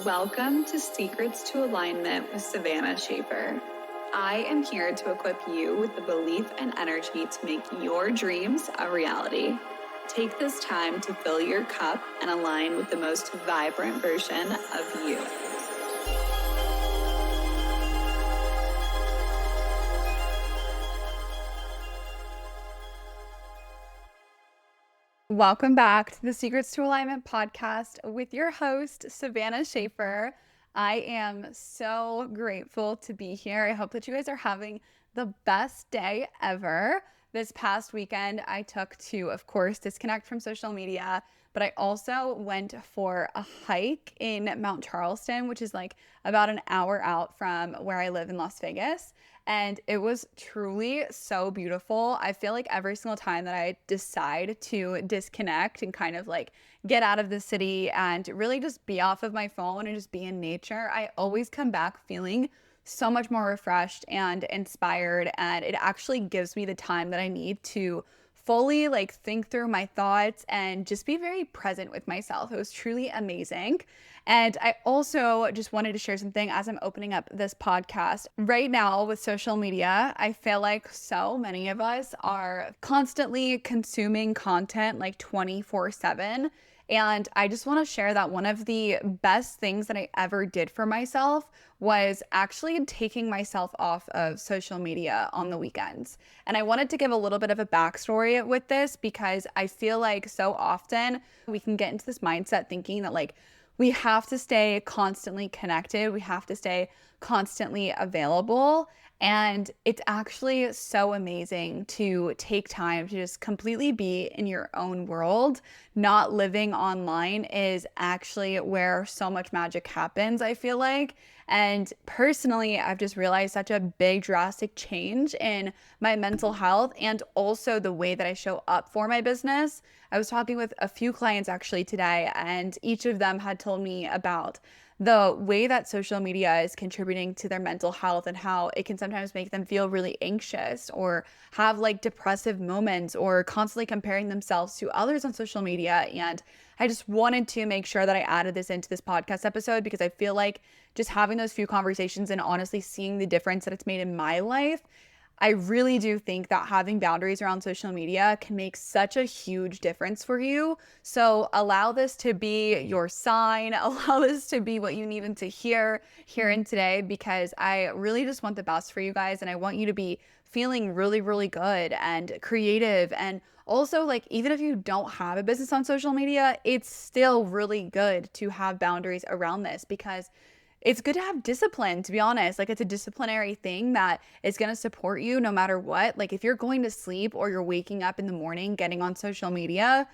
Welcome to Secrets to Alignment with Savannah Schaefer. I am here to equip you with the belief and energy to make your dreams a reality. Take this time to fill your cup and align with the most vibrant version of you. Welcome back to the Secrets to Alignment podcast with your host, Savannah Schaefer. I am so grateful to be here. I hope that you guys are having the best day ever. This past weekend, I took to, of course, disconnect from social media, but I also went for a hike in Mount Charleston, which is like about an hour out from where I live in Las Vegas. And it was truly so beautiful. I feel like every single time that I decide to disconnect and kind of like get out of the city and really just be off of my phone and just be in nature, I always come back feeling so much more refreshed and inspired. And it actually gives me the time that I need to fully like think through my thoughts and just be very present with myself. It was truly amazing. And I also just wanted to share something as I'm opening up this podcast. Right now with social media, I feel like so many of us are constantly consuming content like 24/7. And I just want to share that one of the best things that I ever did for myself was actually taking myself off of social media on the weekends. And I wanted to give a little bit of a backstory with this because I feel like so often we can get into this mindset thinking that like we have to stay constantly connected, we have to stay constantly available. And it's actually so amazing to take time to just completely be in your own world. Not living online is actually where so much magic happens, I feel like. And personally, I've just realized such a big drastic change in my mental health and also the way that I show up for my business. I was talking with a few clients actually today, and each of them had told me about the way that social media is contributing to their mental health and how it can sometimes make them feel really anxious or have like depressive moments or constantly comparing themselves to others on social media. And I just wanted to make sure that I added this into this podcast episode because I feel like just having those few conversations and honestly seeing the difference that it's made in my life, I really do think that having boundaries around social media can make such a huge difference for you. So allow this to be your sign, allow this to be what you needed to hear here and today, because I really just want the best for you guys. And I want you to be feeling really, really good and creative. And also, like, even if you don't have a business on social media, it's still really good to have boundaries around this because it's good to have discipline, to be honest. Like, it's a disciplinary thing that is going to support you no matter what. Like, if you're going to sleep or you're waking up in the morning getting on social media,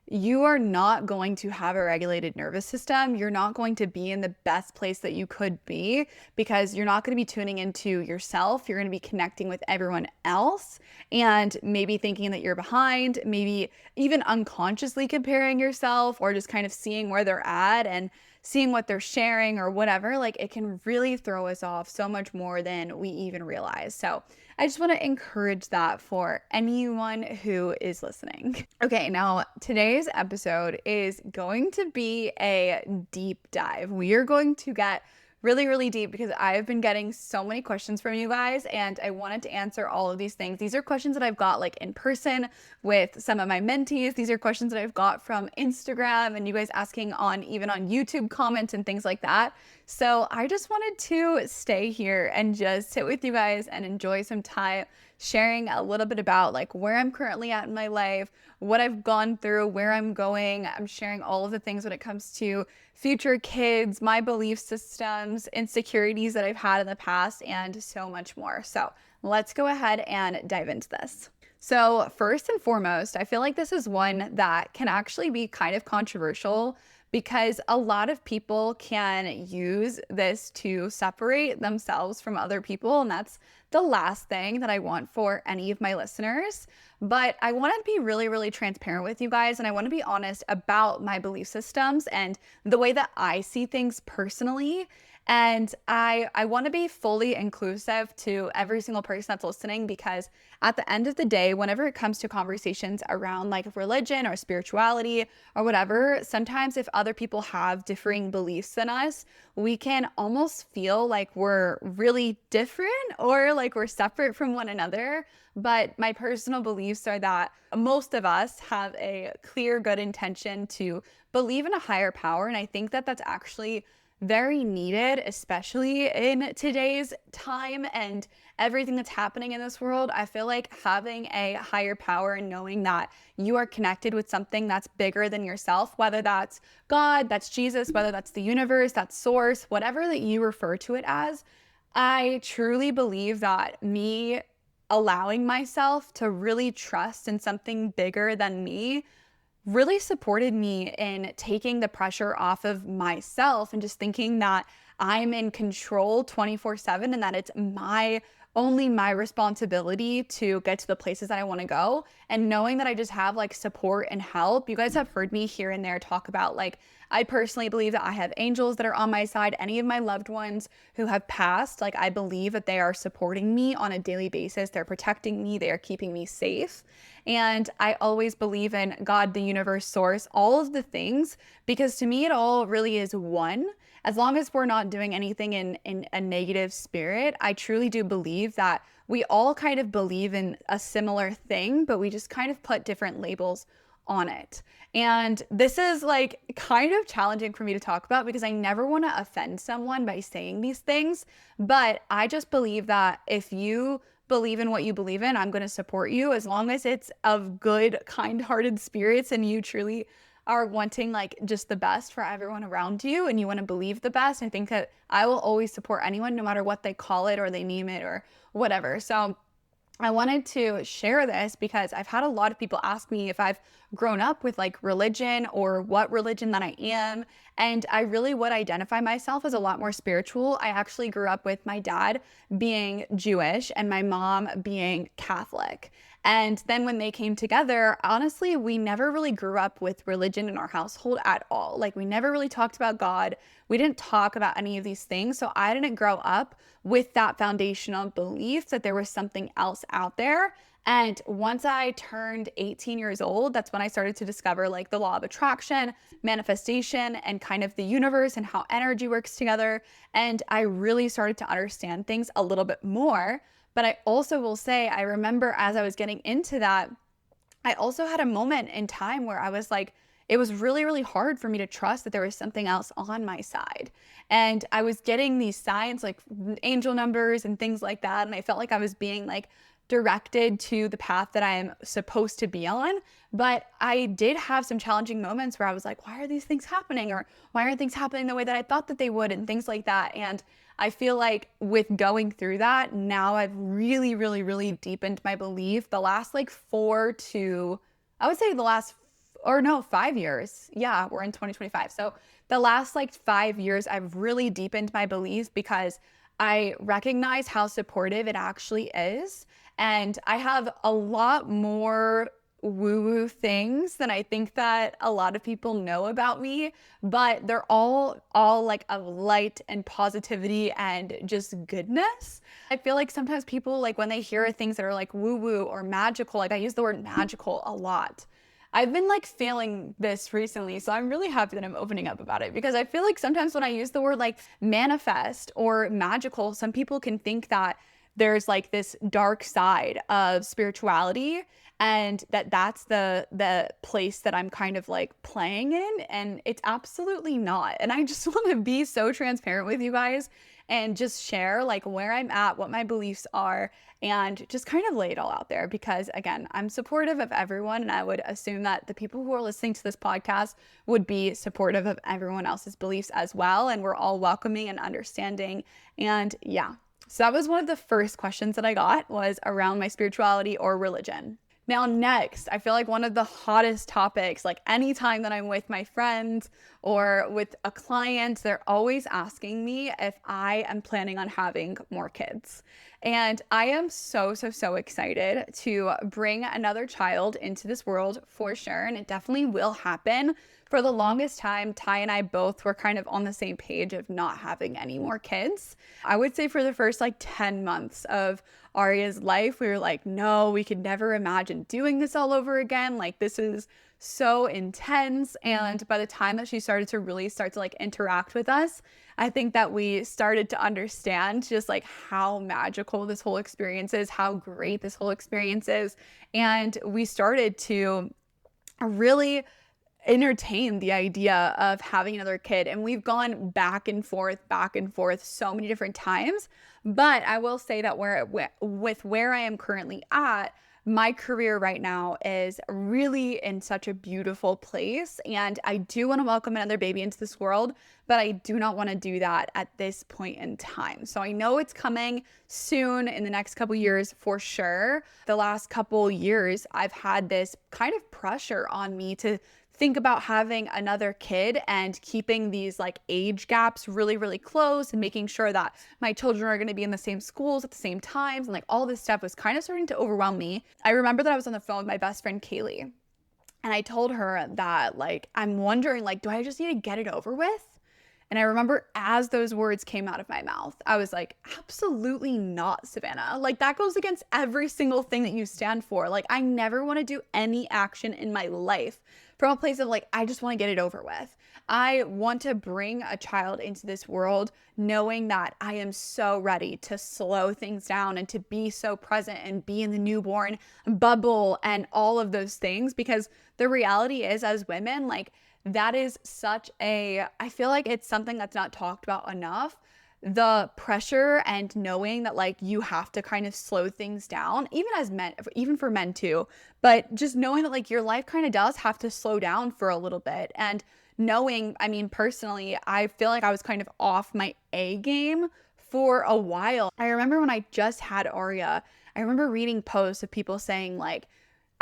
you are not going to have a regulated nervous system. You're not going to be in the best place that you could be because you're not going to be tuning into yourself. You're going to be connecting with everyone else and maybe thinking that you're behind, maybe even unconsciously comparing yourself or just kind of seeing where they're at and seeing what they're sharing or whatever. Like, it can really throw us off so much more than we even realize. So I just want to encourage that for anyone who is listening. Okay, now today's episode is going to be a deep dive. We are going to get really, really deep because I've been getting so many questions from you guys and I wanted to answer all of these things. These are questions that I've got like in person with some of my mentees. These are questions that I've got from Instagram and you guys asking on even on YouTube comments and things like that. So I just wanted to stay here and just sit with you guys and enjoy some time sharing a little bit about like where I'm currently at in my life, what I've gone through, where I'm going. I'm sharing all of the things when it comes to future kids, my belief systems, insecurities that I've had in the past, and so much more. So let's go ahead and dive into this. So first and foremost, I feel like this is one that can actually be kind of controversial because a lot of people can use this to separate themselves from other people. And that's the last thing that I want for any of my listeners. But I want to be really, really transparent with you guys. And I want to be honest about my belief systems and the way that I see things personally. And I want to be fully inclusive to every single person that's listening, because at the end of the day, whenever it comes to conversations around like religion or spirituality or whatever, sometimes if other people have differing beliefs than us, we can almost feel like we're really different or like we're separate from one another. But my personal beliefs are that most of us have a clear, good intention to believe in a higher power. And I think that that's actually very needed, especially in today's time and everything that's happening in this world. I feel like having a higher power and knowing that you are connected with something that's bigger than yourself, whether that's God, that's Jesus, whether that's the universe, that's source, whatever that you refer to it as. I truly believe that me allowing myself to really trust in something bigger than me really supported me in taking the pressure off of myself and just thinking that I'm in control 24/7 and that it's only my responsibility to get to the places that I want to go, and knowing that I just have like support and help. You guys have heard me here and there talk about like, I personally believe that I have angels that are on my side. Any of my loved ones who have passed, like I believe that they are supporting me on a daily basis. They're protecting me. They are keeping me safe. And I always believe in God, the universe, source, all of the things, because to me, it all really is one. As long as we're not doing anything in a negative spirit, I truly do believe that we all kind of believe in a similar thing, but we just kind of put different labels on it. And this is like kind of challenging for me to talk about because I never want to offend someone by saying these things. But I just believe that if you believe in what you believe in, I'm going to support you as long as it's of good, kind-hearted spirits and you truly are wanting like just the best for everyone around you and you want to believe the best. I think that I will always support anyone no matter what they call it or they name it or whatever. So I wanted to share this because I've had a lot of people ask me if I've grown up with like religion or what religion that I am. And I really would identify myself as a lot more spiritual. I actually grew up with my dad being Jewish and my mom being Catholic. And then when they came together, honestly, we never really grew up with religion in our household at all. Like we never really talked about God. We didn't talk about any of these things. So I didn't grow up with that foundational belief that there was something else out there. And once I turned 18 years old, that's when I started to discover like the law of attraction, manifestation, and kind of the universe and how energy works together. And I really started to understand things a little bit more. But I also will say, I remember as I was getting into that, I also had a moment in time where I was like, it was really, really hard for me to trust that there was something else on my side. And I was getting these signs like angel numbers and things like that. And I felt like I was being like directed to the path that I am supposed to be on. But I did have some challenging moments where I was like, why are these things happening? Or why aren't things happening the way that I thought that they would? And things like that. And I feel like with going through that, now I've really, really, really deepened my belief the last like 5 years. Yeah, we're in 2025. So the last like 5 years, I've really deepened my belief because I recognize how supportive it actually is. And I have a lot more woo-woo things than I think that a lot of people know about me, but they're all like of light and positivity and just goodness. I feel like sometimes people like when they hear things that are like woo-woo or magical, like I use the word magical a lot. I've been like feeling this recently, so I'm really happy that I'm opening up about it because I feel like sometimes when I use the word like manifest or magical, some people can think that there's like this dark side of spirituality and that's the place that I'm kind of like playing in, and it's absolutely not. And I just want to be so transparent with you guys and just share like where I'm at, what my beliefs are, and just kind of lay it all out there because again, I'm supportive of everyone and I would assume that the people who are listening to this podcast would be supportive of everyone else's beliefs as well, and we're all welcoming and understanding. And yeah, so that was one of the first questions that I got was around my spirituality or religion. Now, next, I feel like one of the hottest topics, like anytime that I'm with my friends or with a client, they're always asking me if I am planning on having more kids. And I am so, so, so excited to bring another child into this world for sure. And it definitely will happen. For the longest time, Ty and I both were kind of on the same page of not having any more kids. I would say for the first like 10 months of Arya's life, we were like, no, we could never imagine doing this all over again. Like, this is so intense. And by the time that she started to really start to like interact with us, I think that we started to understand just like how magical this whole experience is, how great this whole experience is. And we started to really entertain the idea of having another kid. And we've gone back and forth so many different times. But I will say that with where I am currently at, my career right now is really in such a beautiful place. And I do want to welcome another baby into this world, but I do not want to do that at this point in time. So I know it's coming soon in the next couple years for sure. The last couple years, I've had this kind of pressure on me to think about having another kid and keeping these like age gaps really, really close and making sure that my children are going to be in the same schools at the same times. And like all this stuff was kind of starting to overwhelm me. I remember that I was on the phone with my best friend, Kaylee, and I told her that like, I'm wondering, like, do I just need to get it over with? And I remember as those words came out of my mouth, I was like, absolutely not, Savannah. Like, that goes against every single thing that you stand for. Like, I never want to do any action in my life from a place of like, I just want to get it over with. I want to bring a child into this world knowing that I am so ready to slow things down and to be so present and be in the newborn bubble and all of those things. Because the reality is, as women, like, that is I feel like it's something that's not talked about enough. The pressure and knowing that like you have to kind of slow things down, even as men, even for men too, but just knowing that like your life kind of does have to slow down for a little bit. And knowing, I mean, personally, I feel like I was kind of off my A game for a while. I remember when I just had Arya, I remember reading posts of people saying like,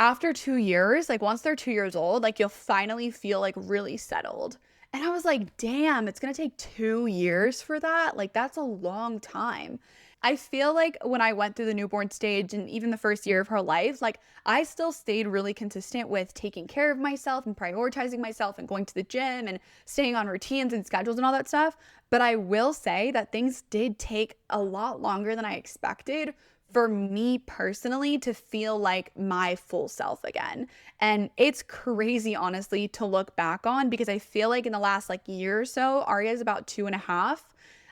after 2 years, like once they're 2 years old, like you'll finally feel like really settled. And I was like, damn, it's going to take 2 years for that. Like, that's a long time. I feel like when I went through the newborn stage and even the first year of her life, like I still stayed really consistent with taking care of myself and prioritizing myself and going to the gym and staying on routines and schedules and all that stuff. But I will say that things did take a lot longer than I expected for me personally to feel like my full self again. And it's crazy, honestly, to look back on, because I feel like in the last like year or so, Arya is about 2.5.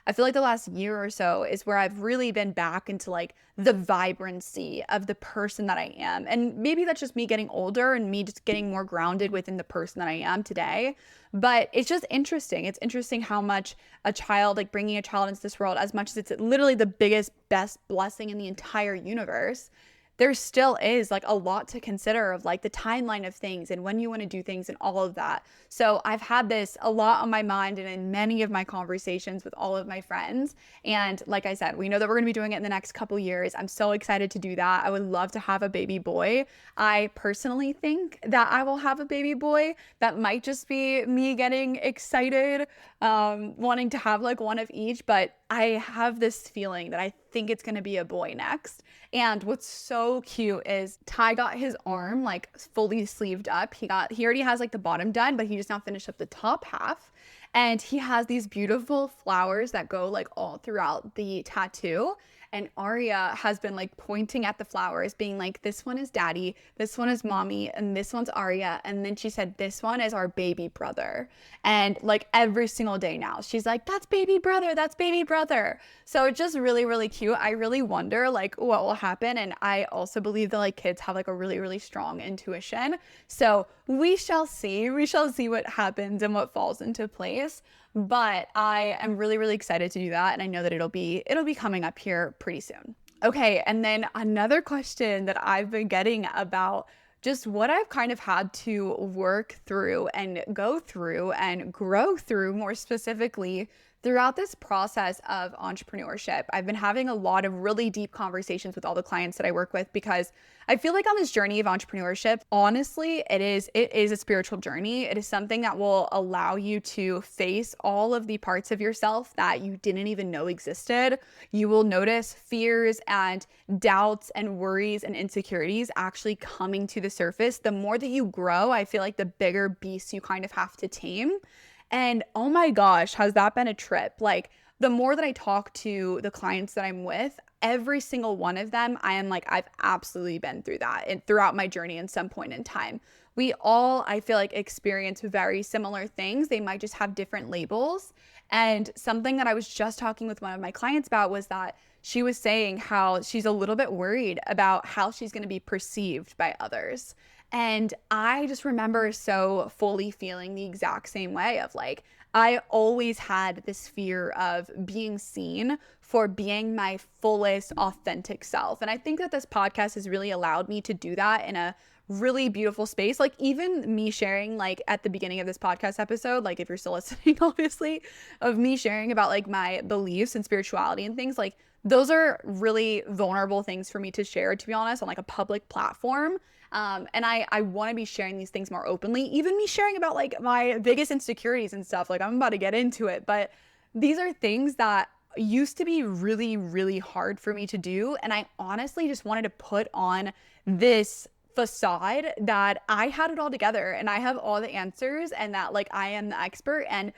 I feel like the last year or so is where I've really been back into like the vibrancy of the person that I am. And maybe that's just me getting older and me just getting more grounded within the person that I am today. But it's just interesting. It's interesting how much a child, like bringing a child into this world, as much as it's literally the biggest, best blessing in the entire universe, there still is like a lot to consider of like the timeline of things and when you want to do things and all of that. So I've had this a lot on my mind and in many of my conversations with all of my friends. And like I said, we know that we're going to be doing it in the next couple years. I'm so excited to do that. I would love to have a baby boy. I personally think that I will have a baby boy. That might just be me getting excited, wanting to have like one of each, but I have this feeling that I think it's going to be a boy next. And what's so cute is Ty got his arm like fully sleeved up. He already has like the bottom done, but he just now finished up the top half. And he has these beautiful flowers that go like all throughout the tattoo. And Arya has been like pointing at the flowers, being like, this one is daddy, this one is mommy, and this one's Arya. And then she said, this one is our baby brother. And like every single day now, she's like, that's baby brother, that's baby brother. So it's just really, really cute. I really wonder like what will happen. And I also believe that like kids have like a really, really strong intuition. So we shall see. We shall see what happens and what falls into place. But I am really, really excited to do that. And I know that it'll be coming up here pretty soon. Okay. And then another question that I've been getting about just what I've kind of had to work through and go through and grow through, more specifically throughout this process of entrepreneurship, I've been having a lot of really deep conversations with all the clients that I work with, because I feel like on this journey of entrepreneurship, honestly, it is a spiritual journey. It is something that will allow you to face all of the parts of yourself that you didn't even know existed. You will notice fears and doubts and worries and insecurities actually coming to the surface. The more that you grow, I feel like the bigger beast you kind of have to tame. And oh my gosh, has that been a trip? Like, the more that I talk to the clients that I'm with, every single one of them, I am like, I've absolutely been through that and throughout my journey in some point in time. We all, I feel like, experience very similar things. They might just have different labels. And something that I was just talking with one of my clients about was that she was saying how she's a little bit worried about how she's going to be perceived by others. And I just remember so fully feeling the exact same way of like, I always had this fear of being seen for being my fullest authentic self. And I think that this podcast has really allowed me to do that in a really beautiful space. Like, even me sharing, like at the beginning of this podcast episode, like if you're still listening, obviously, of me sharing about like my beliefs and spirituality and things, like those are really vulnerable things for me to share, to be honest, on like a public platform. And I want to be sharing these things more openly, even me sharing about like my biggest insecurities and stuff. Like, I'm about to get into it, but these are things that used to be really, really hard for me to do. And I honestly just wanted to put on this facade that I had it all together and I have all the answers and that like I am the expert. And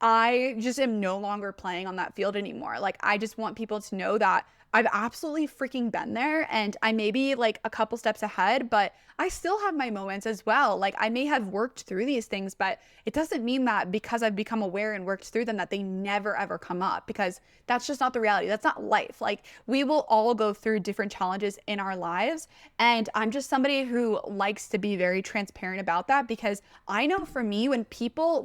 I just am no longer playing on that field anymore. Like, I just want people to know that I've absolutely freaking been there, and I may be like a couple steps ahead, but I still have my moments as well. Like, I may have worked through these things, but it doesn't mean that because I've become aware and worked through them that they never ever come up, because that's just not the reality. That's not life. Like, we will all go through different challenges in our lives, and I'm just somebody who likes to be very transparent about that, because I know for me, when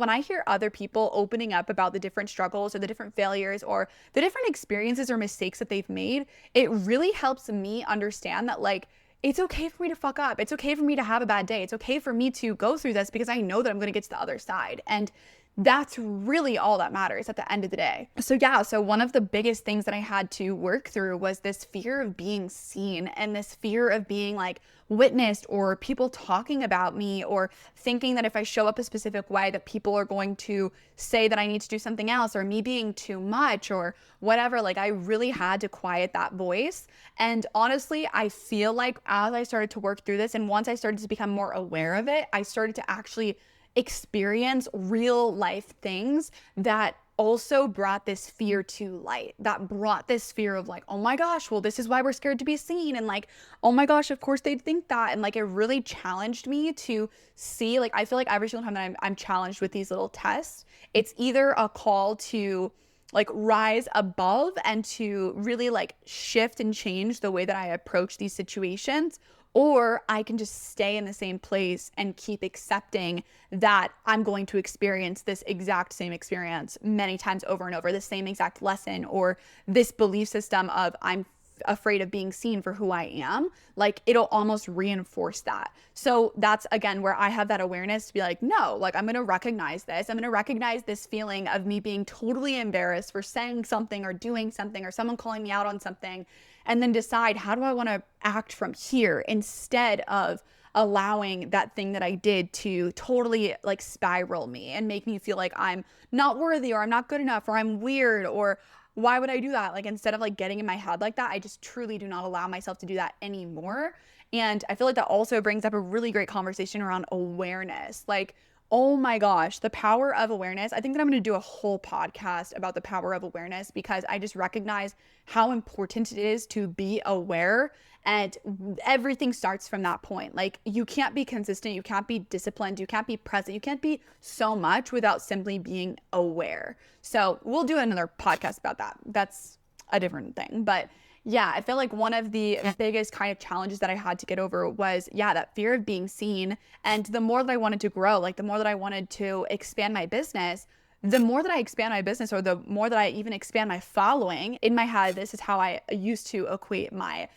I hear other people opening up about the different struggles or the different failures or the different experiences or mistakes that they've made, it really helps me understand that like, it's okay for me to fuck up. It's okay for me to have a bad day. It's okay for me to go through this, because I know that I'm going to get to the other side. And that's really all that matters at the end of the day. So one of the biggest things that I had to work through was this fear of being seen and this fear of being like witnessed, or people talking about me, or thinking that if I show up a specific way that people are going to say that I need to do something else, or me being too much or whatever. Like, I really had to quiet that voice. And honestly, I feel like as I started to work through this and once I started to become more aware of it, I started to actually experience real life things that also brought this fear to light, that brought this fear of like, oh my gosh, well, this is why we're scared to be seen. And like, oh my gosh, of course they'd think that. And like, it really challenged me to see, like, I feel like every single time that I'm challenged with these little tests, it's either a call to like rise above and to really like shift and change the way that I approach these situations, or I can just stay in the same place and keep accepting that I'm going to experience this exact same experience many times over and over, the same exact lesson, or this belief system of I'm afraid of being seen for who I am. Like, it'll almost reinforce that. So that's again where I have that awareness to be like, no, like, I'm going to recognize this. I'm going to recognize this feeling of me being totally embarrassed for saying something or doing something or someone calling me out on something, and then decide, how do I want to act from here, instead of allowing that thing that I did to totally like spiral me and make me feel like I'm not worthy, or I'm not good enough, or I'm weird, or why would I do that? Like, instead of like getting in my head like that, I just truly do not allow myself to do that anymore. And I feel like that also brings up a really great conversation around awareness. Like, oh my gosh, the power of awareness. I think that I'm going to do a whole podcast about the power of awareness, because I just recognize how important it is to be aware, and everything starts from that point. Like, you can't be consistent, you can't be disciplined, you can't be present, you can't be so much without simply being aware. So we'll do another podcast about that. That's a different thing. But yeah, I feel like one of the biggest kind of challenges that I had to get over was, that fear of being seen. And the more that I wanted to grow, like the more that I wanted to expand my business, the more that I expand my business, or the more that I even expand my following, in my head, this is how I used to equate my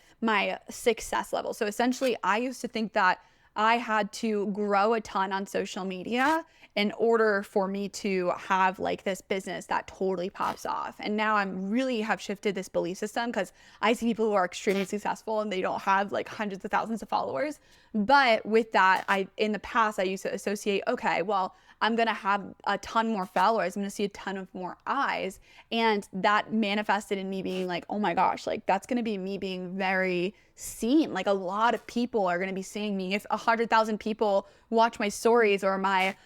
success level. So essentially, I used to think that I had to grow a ton on social media in order for me to have like this business that totally pops off. And now I'm really have shifted this belief system because I see people who are extremely successful and they don't have like hundreds of thousands of followers. But with that, in the past I used to associate, okay, well, I'm going to have a ton more followers. I'm going to see a ton of more eyes. And that manifested in me being like, oh my gosh, like that's going to be me being very seen. Like a lot of people are going to be seeing me. If 100,000 people watch my stories or my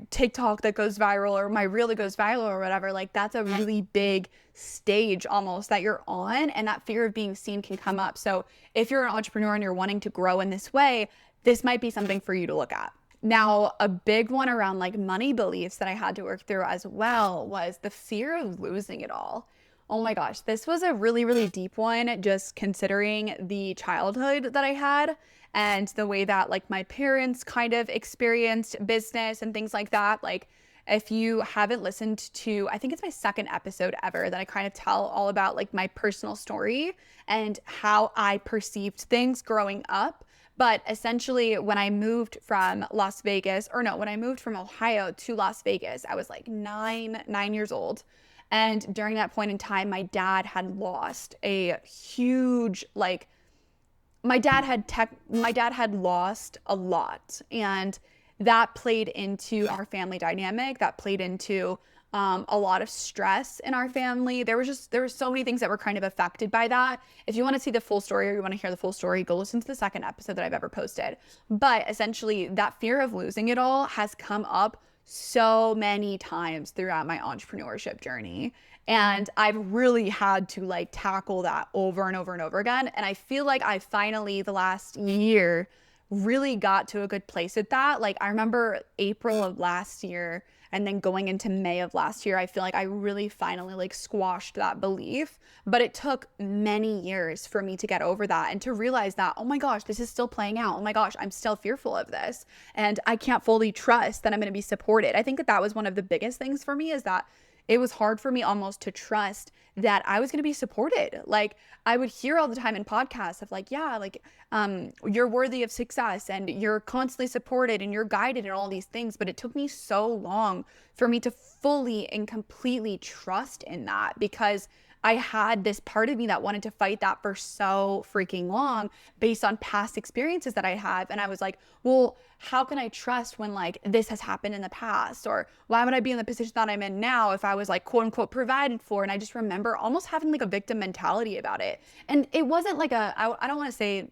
TikTok that goes viral or my reel that goes viral or whatever, like that's a really big stage almost that you're on, and that fear of being seen can come up. So if you're an entrepreneur and you're wanting to grow in this way, this might be something for you to look at. Now, a big one around like money beliefs that I had to work through as well was the fear of losing it all. Oh my gosh, this was a really, really deep one, just considering the childhood that I had and the way that like my parents kind of experienced business and things like that. Like, if you haven't listened to, I think it's my second episode ever that I kind of tell all about like my personal story and how I perceived things growing up. But essentially, when I moved from when I moved from Ohio to Las Vegas, I was like nine years old. And during that point in time, my dad had lost a huge, like, my dad had lost a lot. And that played into our family dynamic. That played into a lot of stress in our family. There were so many things that were kind of affected by that. If you want to see the full story or you want to hear the full story, go listen to the second episode that I've ever posted. But essentially, that fear of losing it all has come up so many times throughout my entrepreneurship journey. And I've really had to like tackle that over and over and over again. And I feel like I finally, the last year, really got to a good place at that. Like I remember April of last year and then going into May of last year, I feel like I really finally like squashed that belief. But it took many years for me to get over that and to realize that, oh my gosh, this is still playing out. Oh my gosh, I'm still fearful of this. And I can't fully trust that I'm going to be supported. I think that was one of the biggest things for me, is that it was hard for me almost to trust that I was going to be supported. Like I would hear all the time in podcasts of like, yeah, like you're worthy of success and you're constantly supported and you're guided and all these things. But it took me so long for me to fully and completely trust in that, because I had this part of me that wanted to fight that for so freaking long based on past experiences that I have. And I was like, well, how can I trust when like this has happened in the past? Or why would I be in the position that I'm in now if I was like quote unquote provided for? And I just remember almost having like a victim mentality about it. And it wasn't like I don't want to say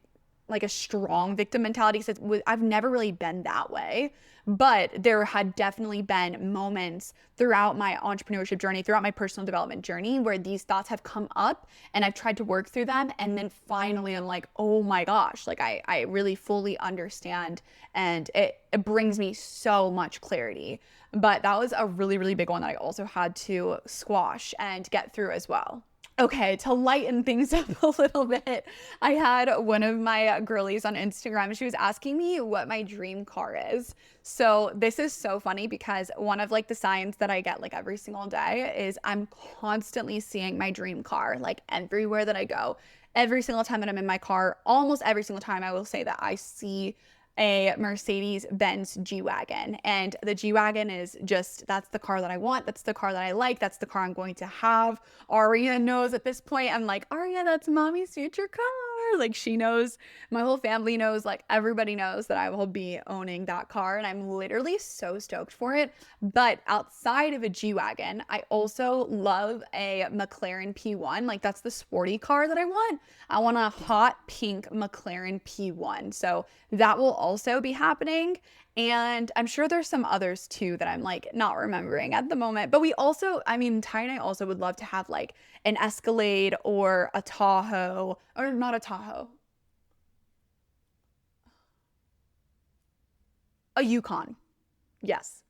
like a strong victim mentality, because I've never really been that way. But there had definitely been moments throughout my entrepreneurship journey, throughout my personal development journey, where these thoughts have come up and I've tried to work through them. And then finally I'm like, oh my gosh, like I really fully understand. And it brings me so much clarity. But that was a really, really big one that I also had to squash and get through as well. Okay, to lighten things up a little bit, I had one of my girlies on Instagram. She was asking me what my dream car is. So this is so funny because one of like the signs that I get like every single day is I'm constantly seeing my dream car, like everywhere that I go. Every single time that I'm in my car, almost every single time, I will say that I see a Mercedes-Benz G-Wagon. And the G-Wagon is just, that's the car that I want. That's the car that I like. That's the car I'm going to have. Aria knows at this point. I'm like, Aria, that's mommy's future car. Like she knows, my whole family knows, like everybody knows that I will be owning that car. And I'm literally so stoked for it. But outside of a G-Wagon, I also love a McLaren P1. Like that's the sporty car that I want. I want a hot pink McLaren P1. So that will also be happening. And I'm sure there's some others too that I'm like not remembering at the moment. But we also, I mean, Ty and I also would love to have like an Escalade or a Tahoe, or not a Tahoe, a Yukon. Yes.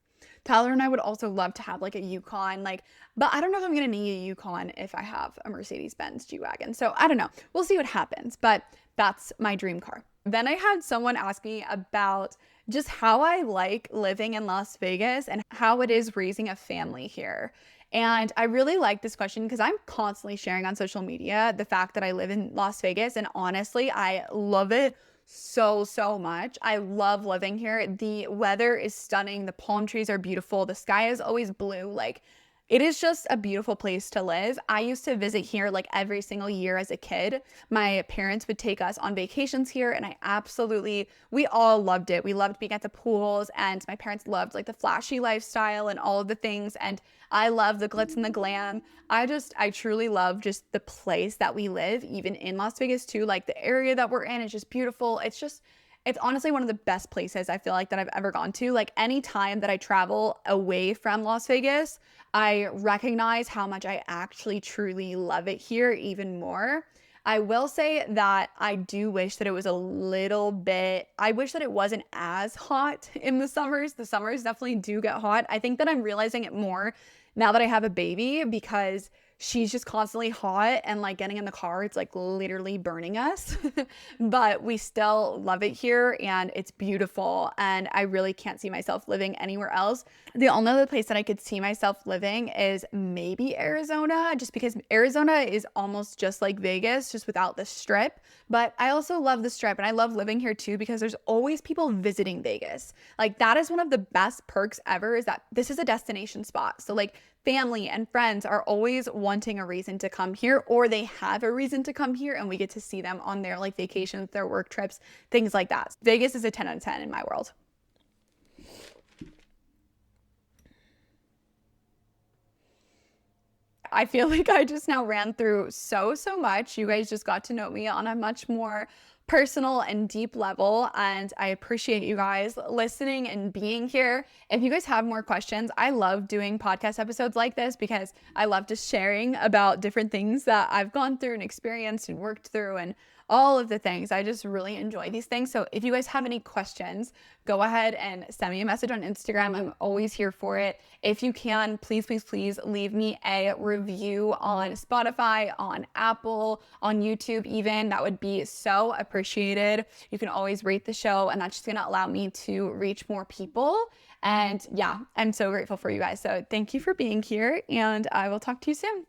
Tyler and I would also love to have like a Yukon, like, but I don't know if I'm gonna need a Yukon if I have a Mercedes-Benz G-Wagon. So I don't know. We'll see what happens, but that's my dream car. Then I had someone ask me about just how I like living in Las Vegas and how it is raising a family here. And I really like this question because I'm constantly sharing on social media the fact that I live in Las Vegas, and honestly, I love it so much. I love living here. The weather is stunning. The palm trees are beautiful. The sky is always blue. Like, it is just a beautiful place to live. I used to visit here like every single year as a kid. My parents would take us on vacations here, and we all loved it. We loved being at the pools, and my parents loved like the flashy lifestyle and all of the things. And I love the glitz and the glam. I truly love just the place that we live, even in Las Vegas too. Like, the area that we're in is just beautiful. It's honestly one of the best places I feel like that I've ever gone to. Like, any time that I travel away from Las Vegas, I recognize how much I actually truly love it here even more. I will say that I do wish that it was I wish that it wasn't as hot in the summers. The summers definitely do get hot. I think that I'm realizing it more now that I have a baby, because she's just constantly hot, and like getting in the car, it's like literally burning us. But we still love it here, and it's beautiful, and I really can't see myself living anywhere else. The only other place that I could see myself living is maybe Arizona, just because Arizona is almost just like Vegas, just without the strip. But I also love the strip, and I love living here too, because there's always people visiting Vegas. Like, that is one of the best perks ever, is that this is a destination spot. So like, family and friends are always wanting a reason to come here, or they have a reason to come here, and we get to see them on their like vacations, their work trips, things like that. Vegas is a 10 out of 10 in my world. I feel like I just now ran through so much. You guys just got to know me on a much more personal and deep level, and I appreciate you guys listening and being here. If you guys have more questions, I love doing podcast episodes like this, because I love just sharing about different things that I've gone through and experienced and worked through, and all of the things. I just really enjoy these things. So if you guys have any questions, go ahead and send me a message on Instagram. I'm always here for it. If you can, please leave me a review on Spotify, on Apple, on YouTube even. That would be so appreciated. You can always rate the show, and that's just gonna allow me to reach more people. And yeah, I'm so grateful for you guys. So thank you for being here, and I will talk to you soon.